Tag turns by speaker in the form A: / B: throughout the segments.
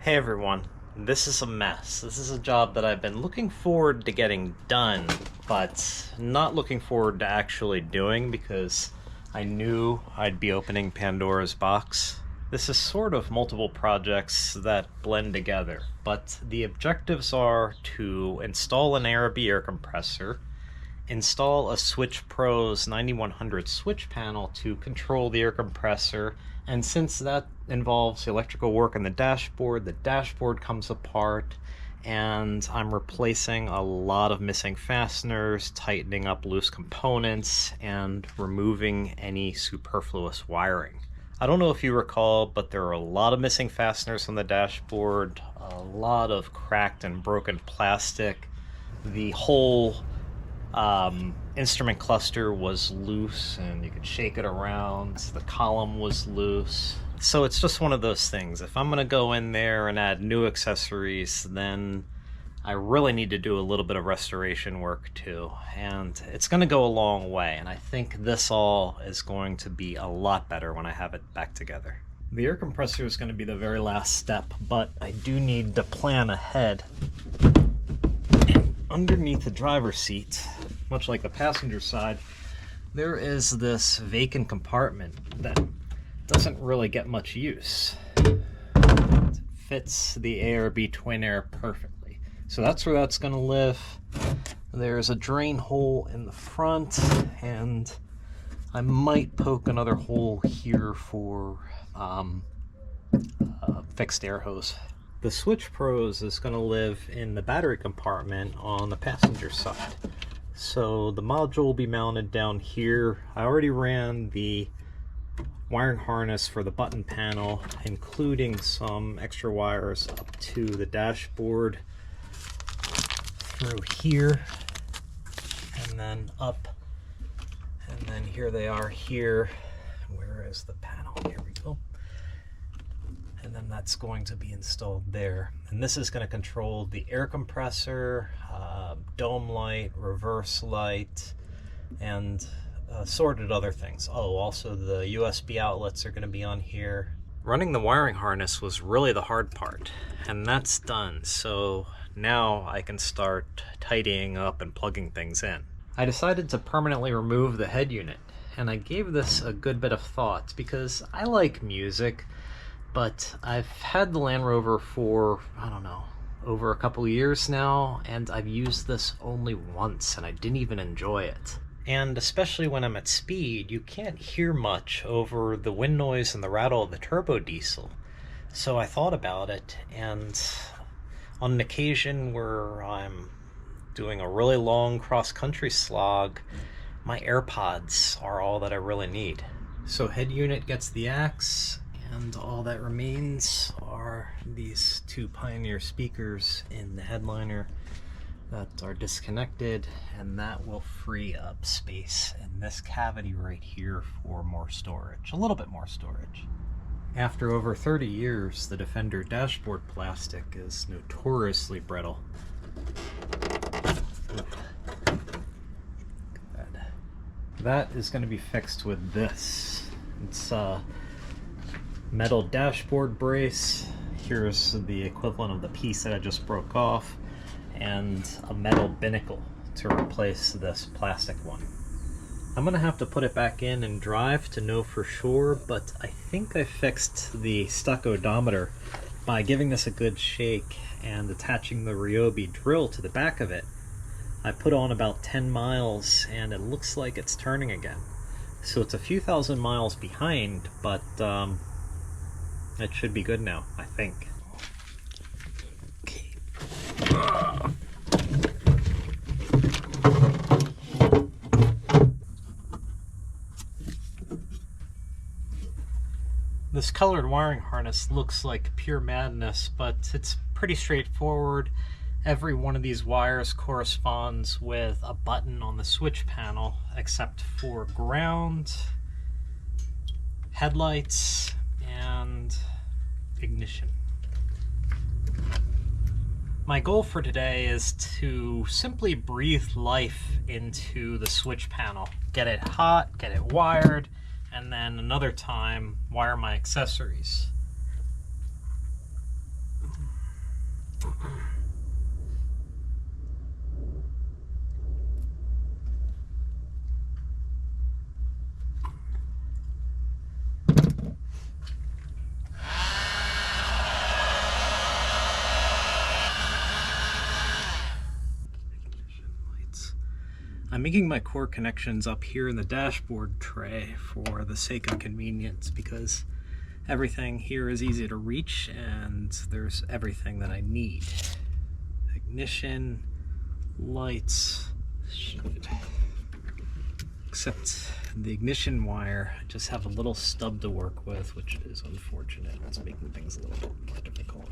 A: Hey everyone, this is a mess. This is a job that I've been looking forward to getting done, but not looking forward to actually doing because I knew I'd be opening Pandora's box. This is sort of multiple projects that blend together, but the objectives are to install an ARB air compressor, install a Switch Pro's 9100 switch panel to control the air compressor, and since that involves electrical work on the dashboard comes apart, and I'm replacing a lot of missing fasteners, tightening up loose components, and removing any superfluous wiring. I don't know if you recall, but there are a lot of missing fasteners on the dashboard, a lot of cracked and broken plastic. The whole instrument cluster was loose and you could shake it around. The column was loose. So it's just one of those things. If I'm going to go in there and add new accessories, then I really need to do a little bit of restoration work too. And it's going to go a long way. And I think this all is going to be a lot better when I have it back together. The air compressor is going to be the very last step, but I do need to plan ahead. Underneath the driver's seat, much like the passenger side, there is this vacant compartment that doesn't really get much use. It fits the ARB Twin Air perfectly. So that's where that's going to live. There's a drain hole in the front, and I might poke another hole here for a fixed air hose. The Switch Pros is going to live in the battery compartment on the passenger side. So the module will be mounted down here. I already ran the wiring harness for the button panel, including some extra wires up to the dashboard, through here, and then up, and then here they are here. Where is the panel? Here we go. And then that's going to be installed there. And this is going to control the air compressor, dome light, reverse light, and assorted other things. Oh, also the USB outlets are going to be on here. Running the wiring harness was really the hard part, and that's done. So now I can start tidying up and plugging things in. I decided to permanently remove the head unit, and I gave this a good bit of thought because I like music, but I've had the Land Rover for, I don't know, over a couple years now, and I've used this only once, and I didn't even enjoy it. And especially when I'm at speed, you can't hear much over the wind noise and the rattle of the turbo diesel. So I thought about it, and on an occasion where I'm doing a really long cross-country slog, my AirPods are all that I really need. So head unit gets the axe, and all that remains are these two Pioneer speakers in the headliner that are disconnected, and that will free up space in this cavity right here for more storage, a little bit more storage. After over 30 years, the Defender dashboard plastic is notoriously brittle. That is going to be fixed with this. It's a metal dashboard brace. Here's the equivalent of the piece that I just broke off, and a metal binnacle to replace this plastic one. I'm gonna have to put it back in and drive to know for sure, but I think I fixed the stuck odometer by giving this a good shake and attaching the Ryobi drill to the back of it. I put on about 10 miles and it looks like it's turning again. So it's a few thousand miles behind, but it should be good now, I think. Okay. This colored wiring harness looks like pure madness, but it's pretty straightforward. Every one of these wires corresponds with a button on the switch panel, except for ground, headlights, and ignition. My goal for today is to simply breathe life into the switch panel. Get it hot, get it wired, and then another time wire my accessories. I'm making my core connections up here in the dashboard tray for the sake of convenience, because everything here is easy to reach and there's everything that I need. Ignition, lights, except the ignition wire, I just have a little stub to work with, which is unfortunate. It's making things a little bit more difficult.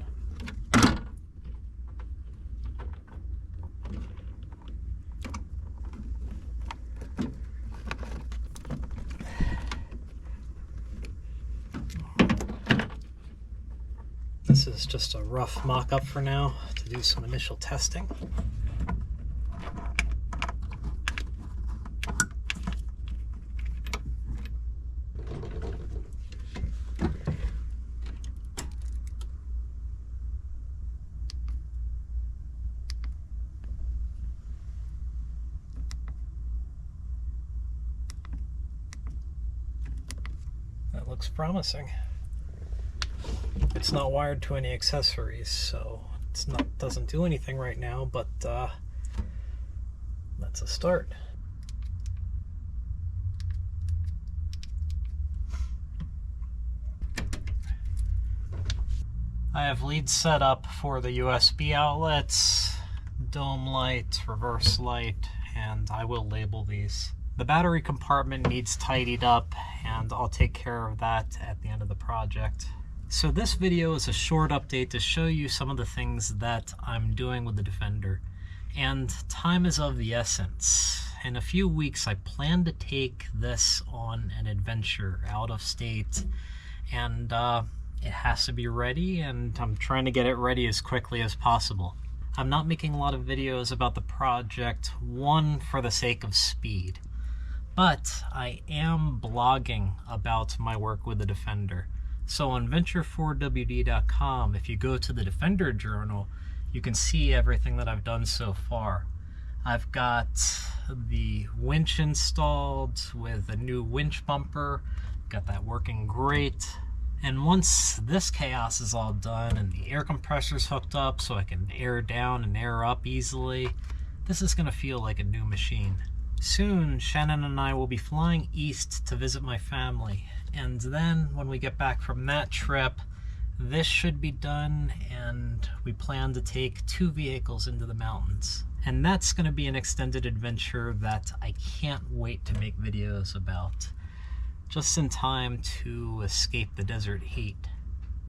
A: This is just a rough mock-up for now to do some initial testing. That looks promising. It's not wired to any accessories, so doesn't do anything right now, but that's a start. I have leads set up for the USB outlets, dome light, reverse light, and I will label these. The battery compartment needs tidied up, and I'll take care of that at the end of the project. So this video is a short update to show you some of the things that I'm doing with the Defender. And time is of the essence. In a few weeks I plan to take this on an adventure out of state, and it has to be ready, and I'm trying to get it ready as quickly as possible. I'm not making a lot of videos about the project, one, for the sake of speed, but I am blogging about my work with the Defender. So on venture4wd.com, if you go to the Defender journal, you can see everything that I've done so far. I've got the winch installed with a new winch bumper, got that working great. And once this chaos is all done and the air compressor's hooked up so I can air down and air up easily, this is going to feel like a new machine. Soon, Shannon and I will be flying east to visit my family. And then when we get back from that trip, this should be done, and we plan to take 2 vehicles into the mountains. And that's going to be an extended adventure that I can't wait to make videos about, just in time to escape the desert heat.